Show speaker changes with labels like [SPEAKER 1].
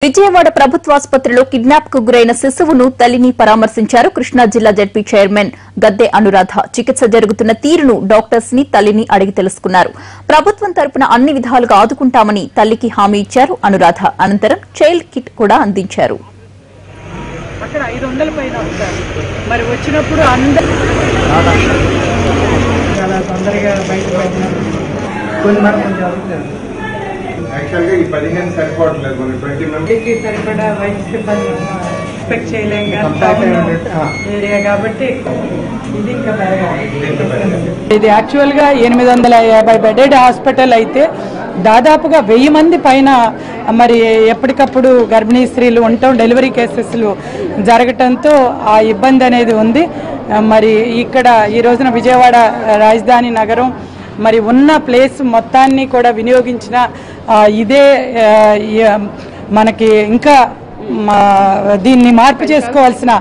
[SPEAKER 1] Vijayawada ప్రభుత్వాసుపత్రిలో kidnap కు గురైన శిశువును తల్లిని పరామర్శించారు కృష్ణా జిల్లా జడ్పీ చైర్మన్ గద్దె అనురాధ. చికిత్స జరుగుతున్న తీరును డాక్టర్స్ ని తల్లిని అడిగి తెలుసుకున్నారు. ప్రభుత్వం తరపున అన్ని విధాలుగా ఆదుకుంటామని తల్లికి హామీ ఇచ్చారు అనురాధ. అనంతరం చైల్డ్ కిట్ కూడా అందించారు.
[SPEAKER 2] అక్కడ 500 పైన ఉంటారు. మరి వచ్చినప్పుడు అందరూ చాలా తొందరగా బయటపడినారు. కొన్ని మనం జరుగుతుంది.
[SPEAKER 3] యాక్చువల్గా ఈ 15 సరిపోవట్లేదు, మన 20 మెంబర్స్కి
[SPEAKER 2] సరిపడా వైద్య సిబ్బంది ఎక్స్పెక్ట్ చేయలేం ఏరియా కాబట్టి ఇది ఇంకా ఇది యాక్చువల్గా 850 బెడెడ్ హాస్పిటల్ అయితే దాదాపుగా 1000 మంది పైన మరి ఎప్పటికప్పుడు గర్భిణీ స్త్రీలు ఉండటం, డెలివరీ కేసెస్లు జరగటంతో ఆ ఇబ్బంది అనేది ఉంది. మరి ఇక్కడ ఈ రోజున విజయవాడ రాజధాని నగరం మరి ఉన్న ప్లేస్ మొత్తాన్ని కూడా వినియోగించిన ఇదే మనకి ఇంకా దీన్ని మార్పు చేసుకోవాల్సిన